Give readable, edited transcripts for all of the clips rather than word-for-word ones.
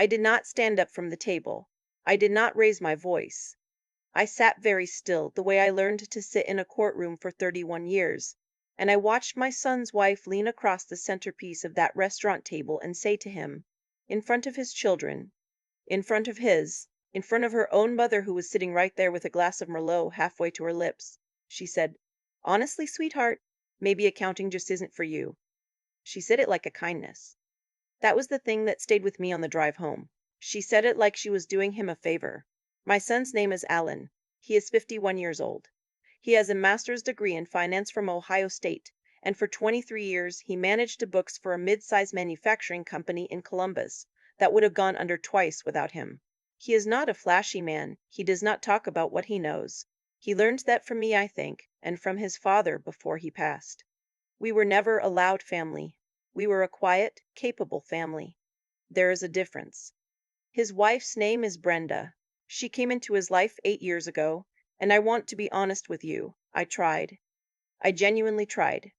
I did not stand up from the table. I did not raise my voice. I sat very still, the way I learned to sit in a courtroom for 31 years, and I watched my son's wife lean across the centerpiece of that restaurant table and say to him, in front of his children, in front of his, in front of her own mother who was sitting right there with a glass of Merlot halfway to her lips, she said, "Honestly, sweetheart, maybe accounting just isn't for you." She said it like a kindness. That was the thing that stayed with me on the drive home. She said it like she was doing him a favor. My son's name is Alan. He is 51 years old. He has a master's degree in finance from Ohio State, and for 23 years he managed the books for a mid-sized manufacturing company in Columbus that would have gone under twice without him. He is not a flashy man. He does not talk about what he knows. He learned that from me, I think, and from his father before he passed. We were never a loud family. We were a quiet, capable family. There is a difference. His wife's name is Brenda. She came into his life 8 years ago, and I want to be honest with you. I tried. I genuinely tried.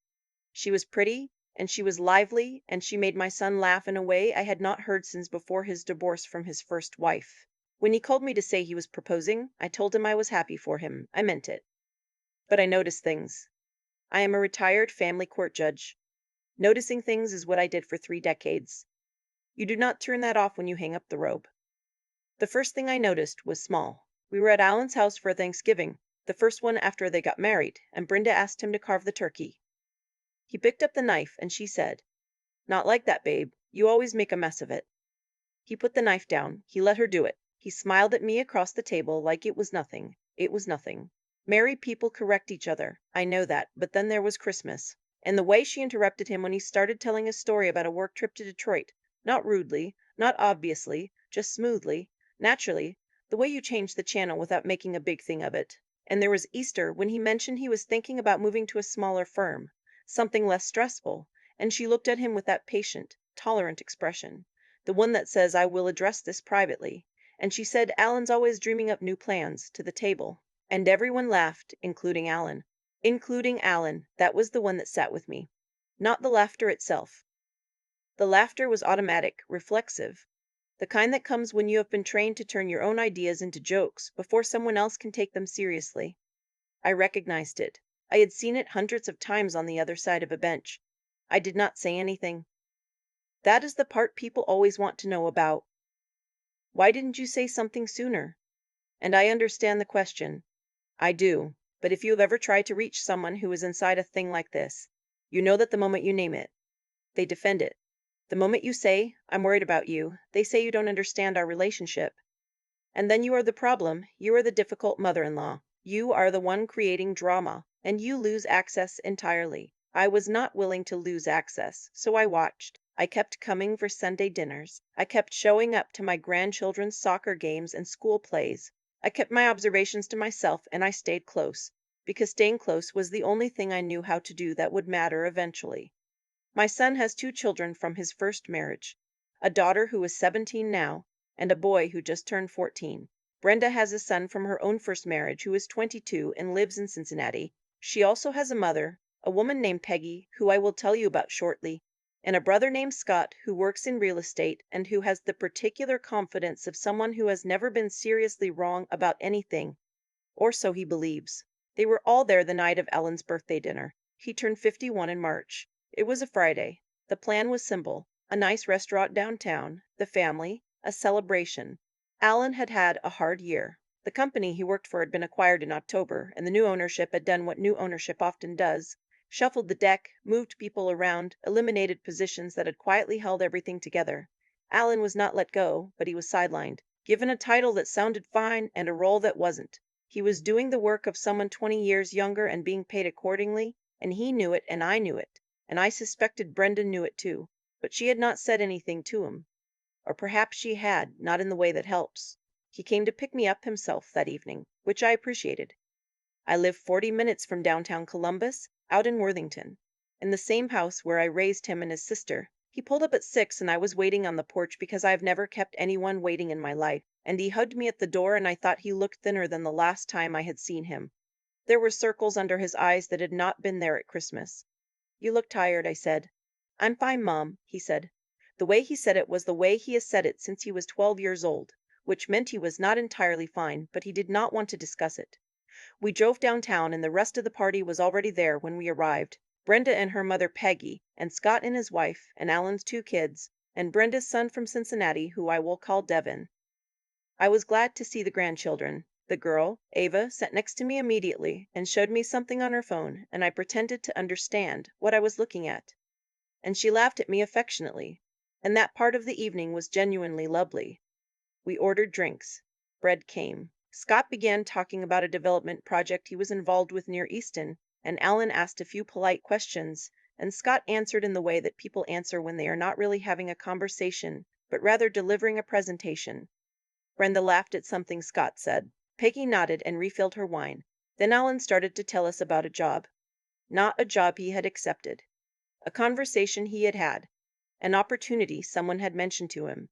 She was pretty, and she was lively, and she made my son laugh in a way I had not heard since before his divorce from his first wife. When he called me to say he was proposing, I told him I was happy for him. I meant it. But I noticed things. I am a retired family court judge. Noticing things is what I did for 3 decades. You do not turn that off when you hang up the robe. The first thing I noticed was small. We were at Alan's house for Thanksgiving, the first one after they got married, and Brenda asked him to carve the turkey. He picked up the knife, and she said, "Not like that, babe. You always make a mess of it." He put the knife down. He let her do it. He smiled at me across the table like it was nothing. It was nothing. Married people correct each other. I know that. But then there was Christmas. And the way she interrupted him when he started telling a story about a work trip to Detroit. Not rudely, not obviously, just smoothly, naturally, the way you change the channel without making a big thing of it. And there was Easter when he mentioned he was thinking about moving to a smaller firm, something less stressful, and she looked at him with that patient, tolerant expression, the one that says, "I will address this privately." And she said, "Alan's always dreaming up new plans," to the table. And everyone laughed, including Alan. Including Alan, that was the one that sat with me. Not the laughter itself. The laughter was automatic, reflexive, the kind that comes when you have been trained to turn your own ideas into jokes before someone else can take them seriously. I recognized it. I had seen it hundreds of times on the other side of a bench. I did not say anything. That is the part people always want to know about. Why didn't you say something sooner? And I understand the question. I do. But if you have ever tried to reach someone who is inside a thing like this, you know that the moment you name it, they defend it. The moment you say, "I'm worried about you," they say you don't understand our relationship. And then you are the problem. You are the difficult mother-in-law. You are the one creating drama, and you lose access entirely. I was not willing to lose access, so I watched. I kept coming for Sunday dinners. I kept showing up to my grandchildren's soccer games and school plays. I kept my observations to myself, and I stayed close, because staying close was the only thing I knew how to do that would matter eventually. My son has 2 children from his first marriage, a daughter who is 17 now, and a boy who just turned 14. Brenda has a son from her own first marriage who is 22 and lives in Cincinnati. She also has a mother, a woman named Peggy, who I will tell you about shortly, and a brother named Scott who works in real estate and who has the particular confidence of someone who has never been seriously wrong about anything, or so he believes. They were all there the night of Ellen's birthday dinner. He turned 51 in March. It was a Friday. The plan was simple: a nice restaurant downtown, the family, a celebration. Alan had had a hard year. The company he worked for had been acquired in October, and the new ownership had done what new ownership often does: shuffled the deck, moved people around, eliminated positions that had quietly held everything together. Alan was not let go, but he was sidelined, given a title that sounded fine and a role that wasn't. He was doing the work of someone 20 years younger and being paid accordingly, and he knew it and I knew it, and I suspected Brenda knew it too, but she had not said anything to him. Or perhaps she had, not in the way that helps. He came to pick me up himself that evening, which I appreciated. I live 40 minutes from downtown Columbus, out in Worthington, in the same house where I raised him and his sister. He pulled up at 6 and I was waiting on the porch because I have never kept anyone waiting in my life, and he hugged me at the door and I thought he looked thinner than the last time I had seen him. There were circles under his eyes that had not been there at Christmas. "You look tired," I said. "I'm fine, Mom," he said. The way he said it was the way he has said it since he was 12 years old, which meant he was not entirely fine, but he did not want to discuss it. We drove downtown, and the rest of the party was already there when we arrived. Brenda and her mother Peggy, and Scott and his wife, and Alan's two kids, and Brenda's son from Cincinnati, who I will call Devin. I was glad to see the grandchildren. The girl, Ava, sat next to me immediately and showed me something on her phone, and I pretended to understand what I was looking at. And she laughed at me affectionately, and that part of the evening was genuinely lovely. We ordered drinks. Bread came. Scott began talking about a development project he was involved with near Easton, and Alan asked a few polite questions, and Scott answered in the way that people answer when they are not really having a conversation, but rather delivering a presentation. Brenda laughed at something Scott said. Peggy nodded and refilled her wine. Then Alan started to tell us about a job. Not a job he had accepted. A conversation he had had. An opportunity someone had mentioned to him.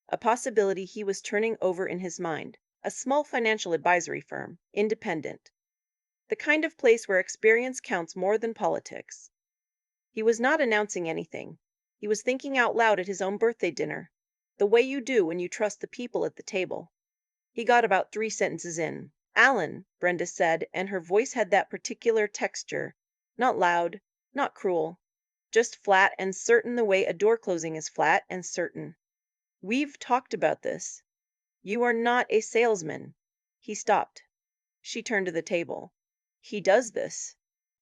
A possibility he was turning over in his mind. A small financial advisory firm. Independent. The kind of place where experience counts more than politics. He was not announcing anything. He was thinking out loud at his own birthday dinner. The way you do when you trust the people at the table. He got about 3 sentences in. "Alan," Brenda said, and her voice had that particular texture. Not loud, not cruel. Just flat and certain the way a door closing is flat and certain. "We've talked about this. You are not a salesman." He stopped. She turned to the table. "He does this.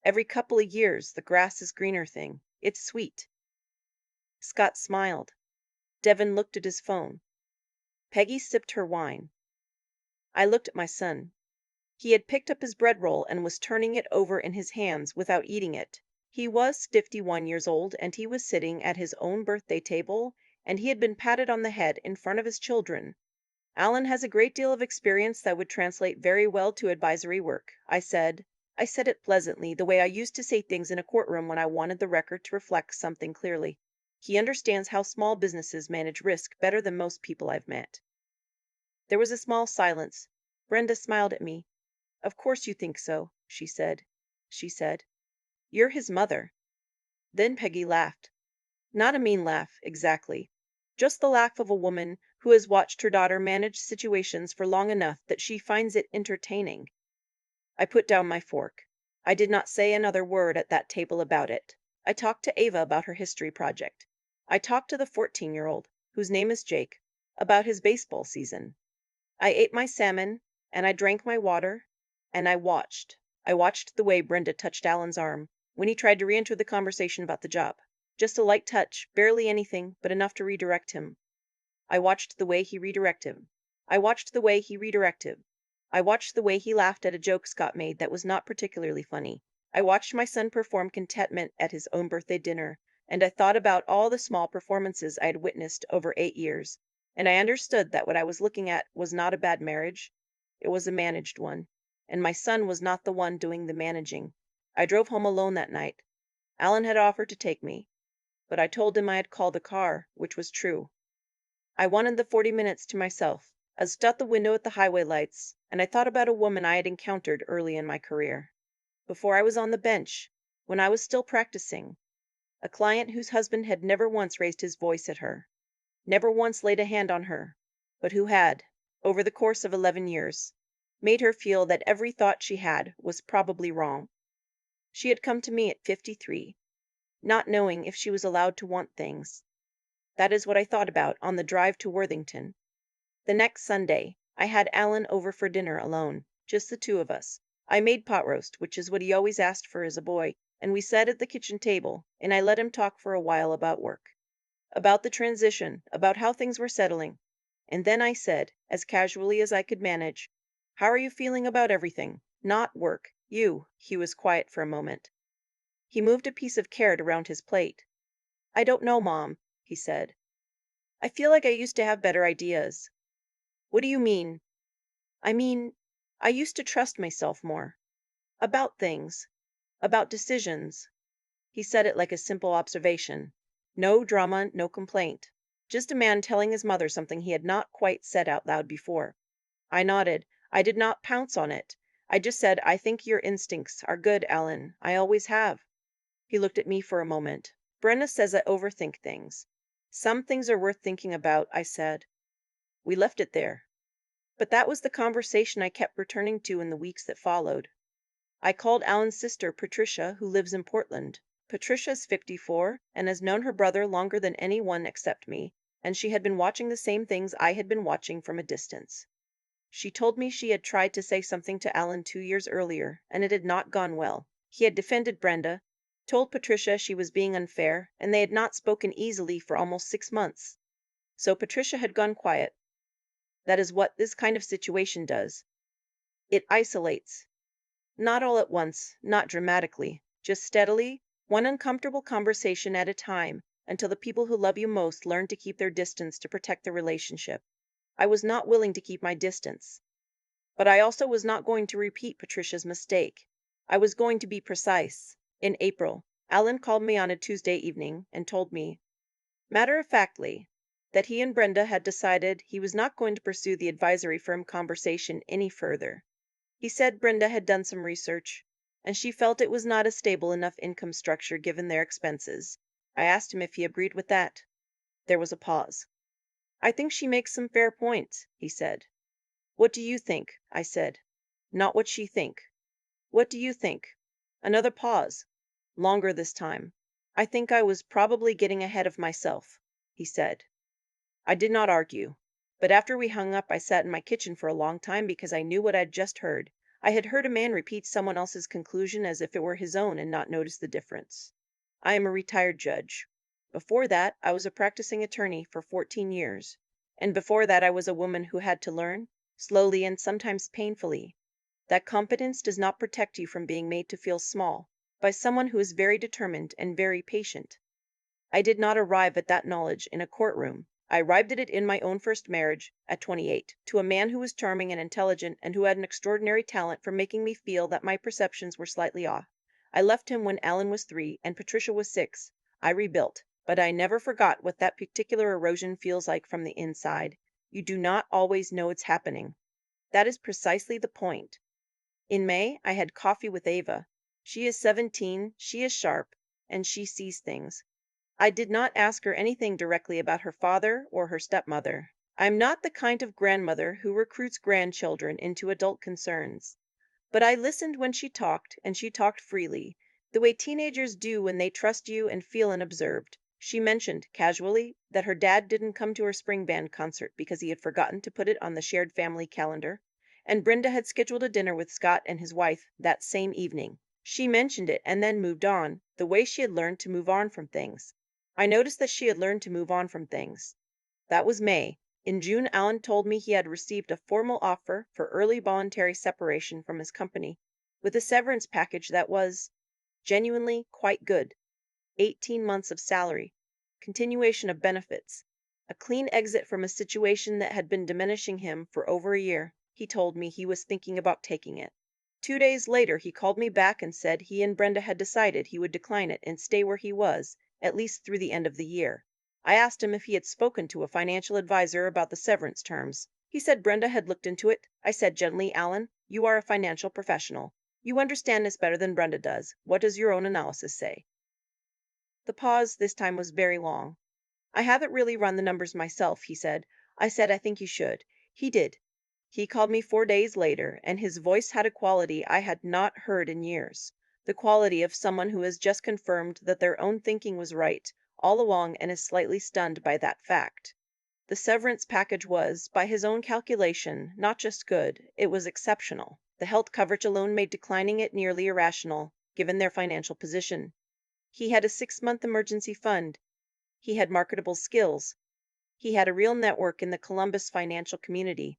Every couple of years, the grass is greener thing. It's sweet." Scott smiled. Devin looked at his phone. Peggy sipped her wine. I looked at my son. He had picked up his bread roll and was turning it over in his hands without eating it. He was 51 years old, and he was sitting at his own birthday table, and he had been patted on the head in front of his children. "Alan has a great deal of experience that would translate very well to advisory work," I said. I said it pleasantly, the way I used to say things in a courtroom when I wanted the record to reflect something clearly. "He understands how small businesses manage risk better than most people I've met." There was a small silence. Brenda smiled at me. "Of course you think so," she said. "You're his mother." Then Peggy laughed. Not a mean laugh, exactly. Just the laugh of a woman who has watched her daughter manage situations for long enough that she finds it entertaining. I put down my fork. I did not say another word at that table about it. I talked to Ava about her history project. I talked to the 14-year-old, whose name is Jake, about his baseball season. I ate my salmon, and I drank my water, and I watched. I watched the way Brenda touched Alan's arm when he tried to re-enter the conversation about the job. Just a light touch, barely anything, but enough to redirect him. I watched the way he redirected. I watched the way he redirected. I watched the way he laughed at a joke Scott made that was not particularly funny. I watched my son perform contentment at his own birthday dinner, and I thought about all the small performances I had witnessed over 8 years, and I understood that what I was looking at was not a bad marriage. It was a managed one, and my son was not the one doing the managing. I drove home alone that night. Alan had offered to take me, but I told him I had called a car, which was true. I wanted the 40 minutes to myself. I stood at the window at the highway lights, and I thought about a woman I had encountered early in my career. Before I was on the bench, when I was still practicing, a client whose husband had never once raised his voice at her, never once laid a hand on her, but who had, over the course of 11 years, made her feel that every thought she had was probably wrong. She had come to me at 53, not knowing if she was allowed to want things. That is what I thought about on the drive to Worthington. The next Sunday, I had Alan over for dinner alone, just the two of us. I made pot roast, which is what he always asked for as a boy, and we sat at the kitchen table, and I let him talk for a while about work. About the transition, about how things were settling. And then I said, as casually as I could manage, "How are you feeling about everything? Not work. You." He was quiet for a moment. He moved a piece of carrot around his plate. "I don't know, Mom," he said. "I feel like I used to have better ideas." "What do you mean?" "I mean, I used to trust myself more. About things. About decisions." He said it like a simple observation. No drama, no complaint. Just a man telling his mother something he had not quite said out loud before. I nodded. I did not pounce on it. I just said, "I think your instincts are good, Alan. I always have." He looked at me for a moment. "Brenda says I overthink things." Some things are worth thinking about, I said. We left it there. But that was the conversation I kept returning to in the weeks that followed. I called Alan's sister, Patricia, who lives in Portland. Patricia is 54 and has known her brother longer than anyone except me, and she had been watching the same things I had been watching from a distance. She told me she had tried to say something to Alan 2 years earlier, and it had not gone well. He had defended Brenda, told Patricia she was being unfair, and they had not spoken easily for almost 6 months. So Patricia had gone quiet. That is what this kind of situation does. It isolates. Not all at once, not dramatically, just steadily, one uncomfortable conversation at a time, until the people who love you most learn to keep their distance to protect the relationship. I was not willing to keep my distance. But I also was not going to repeat Patricia's mistake. I was going to be precise. In April, Alan called me on a Tuesday evening and told me, matter-of-factly, that he and Brenda had decided he was not going to pursue the advisory firm conversation any further. He said Brenda had done some research, and she felt it was not a stable enough income structure given their expenses. I asked him if he agreed with that. There was a pause. I think she makes some fair points, he said. What do you think? I said. Not what she think. What do you think? Another pause. Longer this time. I think I was probably getting ahead of myself, he said. I did not argue. But after we hung up, I sat in my kitchen for a long time because I knew what I'd just heard. I had heard a man repeat someone else's conclusion as if it were his own and not notice the difference. I am a retired judge. Before that, I was a practicing attorney for 14 years. And before that, I was a woman who had to learn, slowly and sometimes painfully, that competence does not protect you from being made to feel small by someone who is very determined and very patient. I did not arrive at that knowledge in a courtroom. I arrived at it in my own first marriage, at 28, to a man who was charming and intelligent and who had an extraordinary talent for making me feel that my perceptions were slightly off. I left him when Alan was 3 and Patricia was 6. I rebuilt, but I never forgot what that particular erosion feels like from the inside. You do not always know it's happening. That is precisely the point. In May, I had coffee with Ava. She is 17, she is sharp, and she sees things. I did not ask her anything directly about her father or her stepmother. I'm not the kind of grandmother who recruits grandchildren into adult concerns. But I listened when she talked, and she talked freely, the way teenagers do when they trust you and feel unobserved. She mentioned, casually, that her dad didn't come to her spring band concert because he had forgotten to put it on the shared family calendar, and Brenda had scheduled a dinner with Scott and his wife that same evening. She mentioned it and then moved on, the way she had learned to move on from things. I noticed that she had learned to move on from things. That was May. In June, Alan told me he had received a formal offer for early voluntary separation from his company, with a severance package that was, genuinely, quite good. 18 months of salary, continuation of benefits, a clean exit from a situation that had been diminishing him for over a year. He told me he was thinking about taking it. 2 days later, he called me back and said he and Brenda had decided he would decline it and stay where he was, at least through the end of the year. I asked him if he had spoken to a financial advisor about the severance terms. He said Brenda had looked into it. I said gently, Alan, you are a financial professional. You understand this better than Brenda does. What does your own analysis say? The pause this time was very long. I haven't really run the numbers myself, he said. I said I think you should. He did. He called me 4 days later, and his voice had a quality I had not heard in years. The quality of someone who has just confirmed that their own thinking was right all along and is slightly stunned by that fact. The severance package was, by his own calculation, not just good, it was exceptional. The health coverage alone made declining it nearly irrational, given their financial position. He had a 6-month emergency fund. He had marketable skills. He had a real network in the Columbus financial community.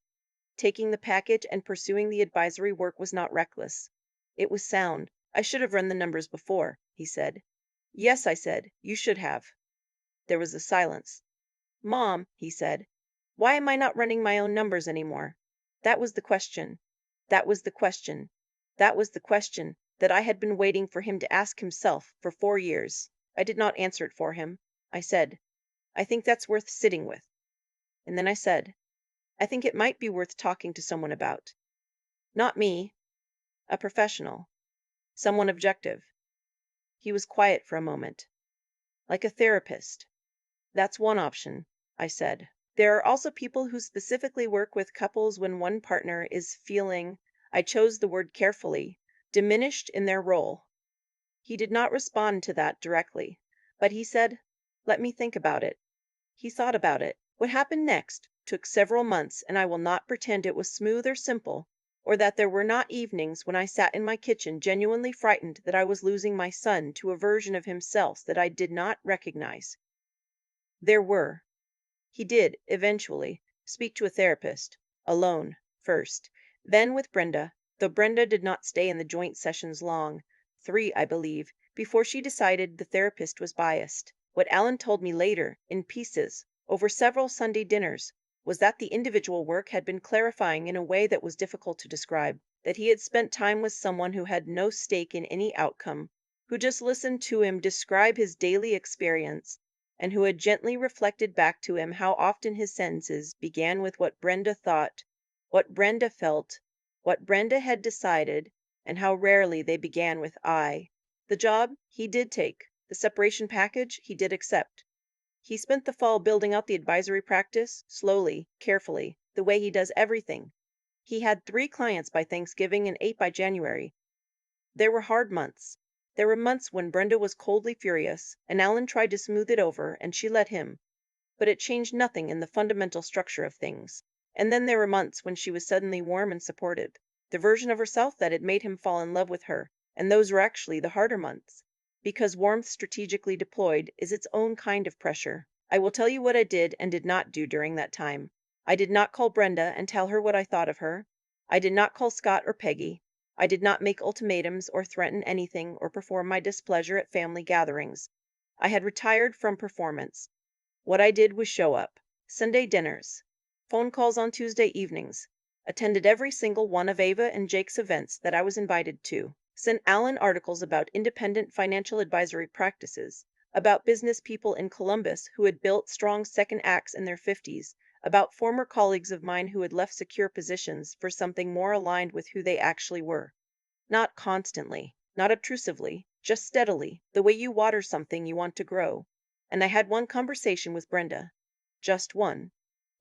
Taking the package and pursuing the advisory work was not reckless. It was sound. I should have run the numbers before, he said. Yes, I said, you should have. There was a silence. Mom, he said, why am I not running my own numbers anymore? That was the question. That was the question. That was the question that I had been waiting for him to ask himself for 4 years. I did not answer it for him. I said, I think that's worth sitting with. And then I said, I think it might be worth talking to someone about. Not me, a professional, someone objective. He was quiet for a moment. Like a therapist. That's one option, I said. There are also people who specifically work with couples when one partner is feeling, I chose the word carefully, diminished in their role. He did not respond to that directly, but he said, "Let me think about it." He thought about it. What happened next took several months, and I will not pretend it was smooth or simple, or that there were not evenings when I sat in my kitchen genuinely frightened that I was losing my son to a version of himself that I did not recognize. There were. He did, eventually, speak to a therapist, alone, first, then with Brenda, though Brenda did not stay in the joint sessions long, 3, I believe, before she decided the therapist was biased. What Alan told me later, in pieces, over several Sunday dinners, was that the individual work had been clarifying in a way that was difficult to describe, that he had spent time with someone who had no stake in any outcome, who just listened to him describe his daily experience and who had gently reflected back to him how often his sentences began with what Brenda thought, what Brenda felt, what Brenda had decided, and how rarely they began with I. The job he did take, the separation package he did accept. He spent the fall building out the advisory practice, slowly, carefully, the way he does everything. He had 3 clients by Thanksgiving and 8 by January. There were hard months. There were months when Brenda was coldly furious, and Alan tried to smooth it over, and she let him, but it changed nothing in the fundamental structure of things. And then there were months when she was suddenly warm and supportive, the version of herself that had made him fall in love with her, and those were actually the harder months, because warmth strategically deployed is its own kind of pressure. I will tell you what I did and did not do during that time. I did not call Brenda and tell her what I thought of her. I did not call Scott or Peggy. I did not make ultimatums or threaten anything or perform my displeasure at family gatherings. I had retired from performance. What I did was show up. Sunday dinners. Phone calls on Tuesday evenings. Attended every single one of Ava and Jake's events that I was invited to. Sent Alan articles about independent financial advisory practices, about business people in Columbus who had built strong second acts in their 50s, about former colleagues of mine who had left secure positions for something more aligned with who they actually were. Not constantly, not obtrusively, just steadily, the way you water something you want to grow. And I had one conversation with Brenda. Just one.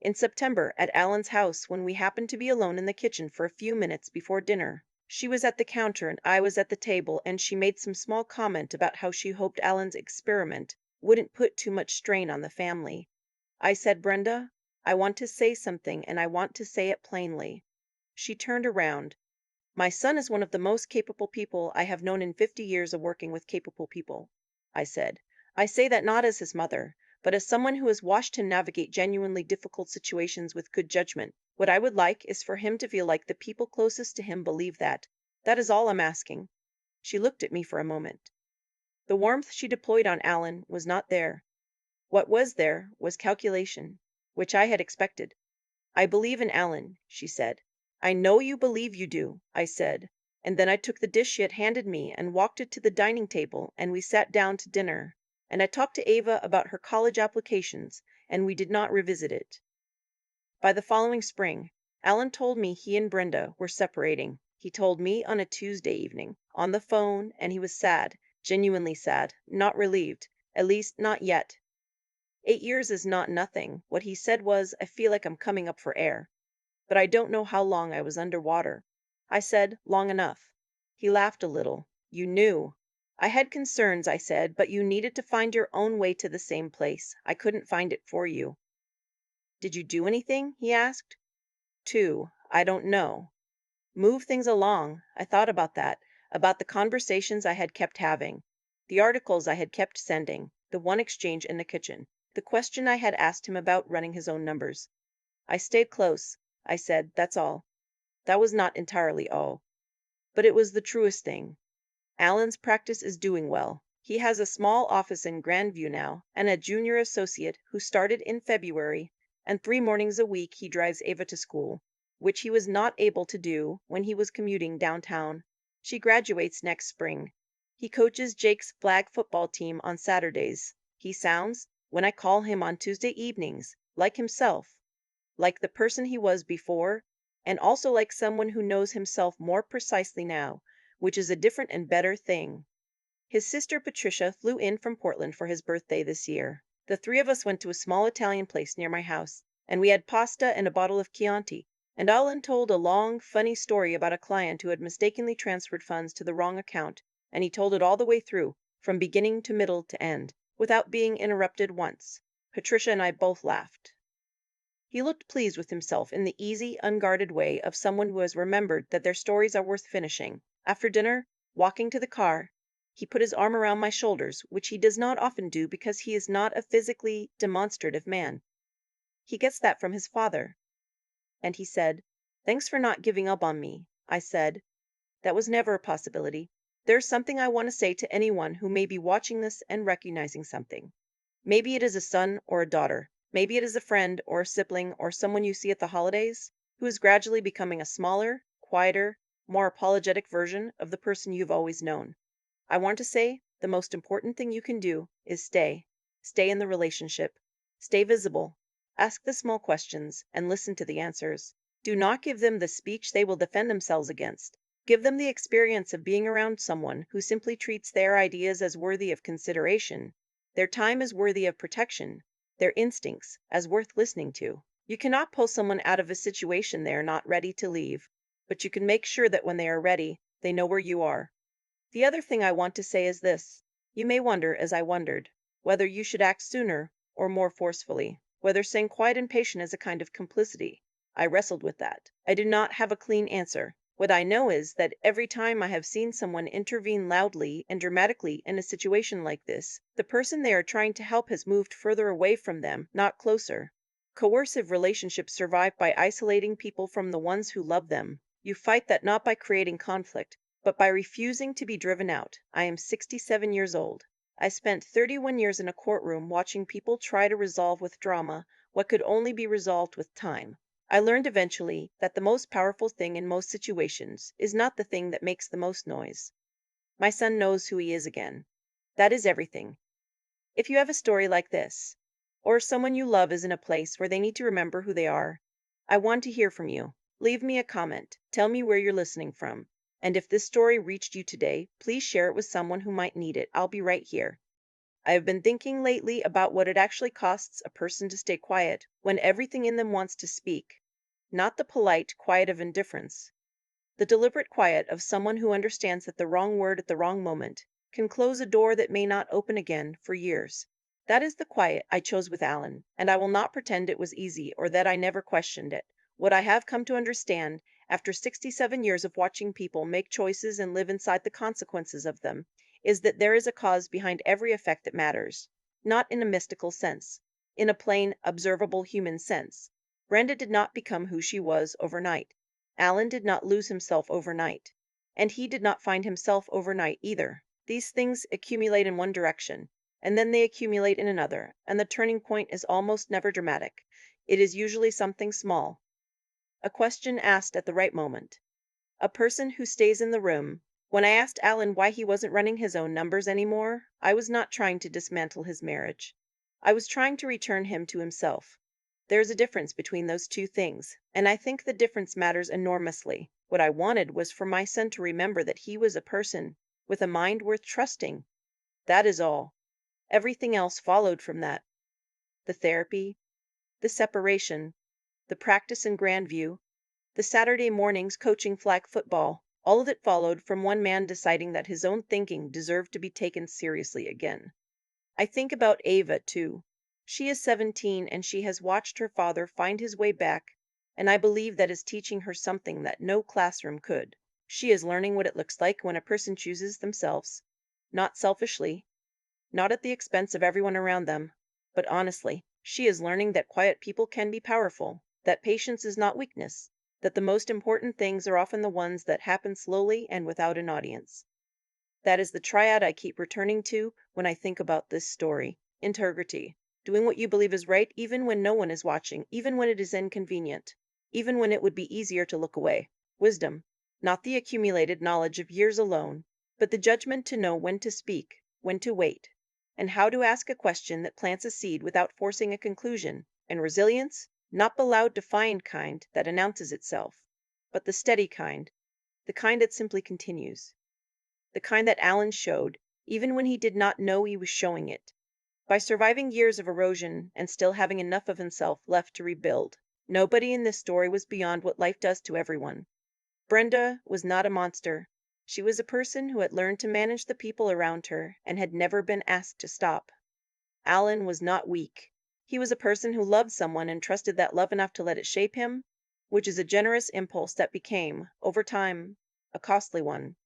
In September, at Alan's house, when we happened to be alone in the kitchen for a few minutes before dinner. She was at the counter and I was at the table, and she made some small comment about how she hoped Alan's experiment wouldn't put too much strain on the family. I said, "Brenda, I want to say something, and I want to say it plainly." She turned around. "My son is one of the most capable people I have known in 50 years of working with capable people," I said. "I say that not as his mother, but as someone who has watched him navigate genuinely difficult situations with good judgment. What I would like is for him to feel like the people closest to him believe that. That is all I'm asking." She looked at me for a moment. The warmth she deployed on Alan was not there. What was there was calculation, which I had expected. "I believe in Alan," she said. "I know you believe you do," I said, and then I took the dish she had handed me and walked it to the dining table, and we sat down to dinner, and I talked to Ava about her college applications, and we did not revisit it. By the following spring, Alan told me he and Brenda were separating. He told me on a Tuesday evening, on the phone, and he was sad, genuinely sad, not relieved, at least not yet. 8 years is not nothing. What he said was, "I feel like I'm coming up for air." But I don't know how long I was under water. I said, "Long enough." He laughed a little. "You knew." "I had concerns," I said, "but you needed to find your own way to the same place. I couldn't find it for you." "Did you do anything?" he asked. I don't know. Move things along. I thought about that, about the conversations I had kept having, the articles I had kept sending, the one exchange in the kitchen, the question I had asked him about running his own numbers. I stayed close, I said, that's all. That was not entirely all. But it was the truest thing. Alan's practice is doing well. He has a small office in Grandview now, and a junior associate who started in February, and 3 mornings a week he drives Ava to school, which he was not able to do when he was commuting downtown. She graduates next spring. He coaches Jake's flag football team on Saturdays. He sounds, when I call him on Tuesday evenings, like himself, like the person he was before, and also like someone who knows himself more precisely now, which is a different and better thing. His sister Patricia flew in from Portland for his birthday this year. The three of us went to a small Italian place near my house, and we had pasta and a bottle of Chianti. And Alan told a long, funny story about a client who had mistakenly transferred funds to the wrong account, and he told it all the way through, from beginning to middle to end, without being interrupted once. Patricia and I both laughed. He looked pleased with himself in the easy, unguarded way of someone who has remembered that their stories are worth finishing. After dinner, walking to the car, he put his arm around my shoulders, which he does not often do because he is not a physically demonstrative man. He gets that from his father. And he said, "Thanks for not giving up on me." I said, "That was never a possibility. There's something I want to say to anyone who may be watching this and recognizing something. Maybe it is a son or a daughter. Maybe it is a friend or a sibling or someone you see at the holidays who is gradually becoming a smaller, quieter, more apologetic version of the person you've always known. I want to say the most important thing you can do is stay. Stay in the relationship. Stay visible. Ask the small questions and listen to the answers. Do not give them the speech they will defend themselves against. Give them the experience of being around someone who simply treats their ideas as worthy of consideration, their time as worthy of protection, their instincts as worth listening to. You cannot pull someone out of a situation they are not ready to leave, but you can make sure that when they are ready, they know where you are. The other thing I want to say is this. You may wonder, as I wondered, whether you should act sooner or more forcefully, whether staying quiet and patient is a kind of complicity. I wrestled with that. I do not have a clean answer. What I know is that every time I have seen someone intervene loudly and dramatically in a situation like this, the person they are trying to help has moved further away from them, not closer. Coercive relationships survive by isolating people from the ones who love them. You fight that not by creating conflict, but by refusing to be driven out. I am 67 years old. I spent 31 years in a courtroom watching people try to resolve with drama what could only be resolved with time. I learned eventually that the most powerful thing in most situations is not the thing that makes the most noise. My son knows who he is again. That is everything. If you have a story like this, or someone you love is in a place where they need to remember who they are, I want to hear from you. Leave me a comment. Tell me where you're listening from. And if this story reached you today, please share it with someone who might need it. I'll be right here. I have been thinking lately about what it actually costs a person to stay quiet when everything in them wants to speak. Not the polite quiet of indifference. The deliberate quiet of someone who understands that the wrong word at the wrong moment can close a door that may not open again for years. That is the quiet I chose with Alan, and I will not pretend it was easy or that I never questioned it. What I have come to understand, after 67 years of watching people make choices and live inside the consequences of them, is that there is a cause behind every effect that matters. Not in a mystical sense, in a plain, observable human sense. Brenda did not become who she was overnight. Alan did not lose himself overnight. And he did not find himself overnight either. These things accumulate in one direction, and then they accumulate in another, and the turning point is almost never dramatic. It is usually something small. A question asked at the right moment. A person who stays in the room. When I asked Alan why he wasn't running his own numbers anymore, I was not trying to dismantle his marriage. I was trying to return him to himself. There's a difference between those two things, and I think the difference matters enormously. What I wanted was for my son to remember that he was a person with a mind worth trusting. That is all. Everything else followed from that. The therapy, the separation, the practice in Grandview, the Saturday mornings coaching flag football, all of it followed from one man deciding that his own thinking deserved to be taken seriously again. I think about Ava, too. She is 17 and she has watched her father find his way back, and I believe that is teaching her something that no classroom could. She is learning what it looks like when a person chooses themselves, not selfishly, not at the expense of everyone around them, but honestly. She is learning that quiet people can be powerful, that patience is not weakness, that the most important things are often the ones that happen slowly and without an audience. That is the triad I keep returning to when I think about this story. Integrity. Doing what you believe is right even when no one is watching, even when it is inconvenient, even when it would be easier to look away. Wisdom. Not the accumulated knowledge of years alone, but the judgment to know when to speak, when to wait, and how to ask a question that plants a seed without forcing a conclusion. And resilience. Not the loud, defiant kind that announces itself, but the steady kind, the kind that simply continues. The kind that Alan showed, even when he did not know he was showing it. by surviving years of erosion and still having enough of himself left to rebuild. Nobody in this story was beyond what life does to everyone. Brenda was not a monster. She was a person who had learned to manage the people around her and had never been asked to stop. Alan was not weak. He was a person who loved someone and trusted that love enough to let it shape him, which is a generous impulse that became, over time, a costly one.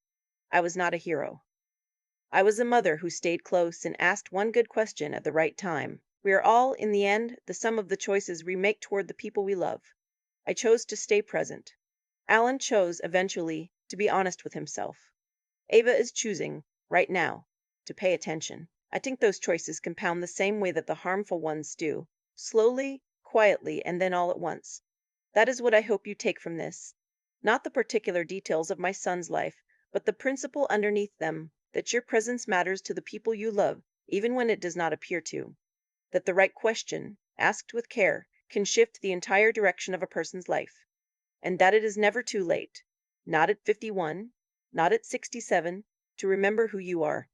I was not a hero. I was a mother who stayed close and asked one good question at the right time. We are all, in the end, the sum of the choices we make toward the people we love. I chose to stay present. Alan chose, eventually, to be honest with himself. Ava is choosing, right now, to pay attention. I think those choices compound the same way that the harmful ones do, slowly, quietly, and then all at once. That is what I hope you take from this. Not the particular details of my son's life, but the principle underneath them, that your presence matters to the people you love, even when it does not appear to. That the right question, asked with care, can shift the entire direction of a person's life. And that it is never too late, not at 51, not at 67, to remember who you are.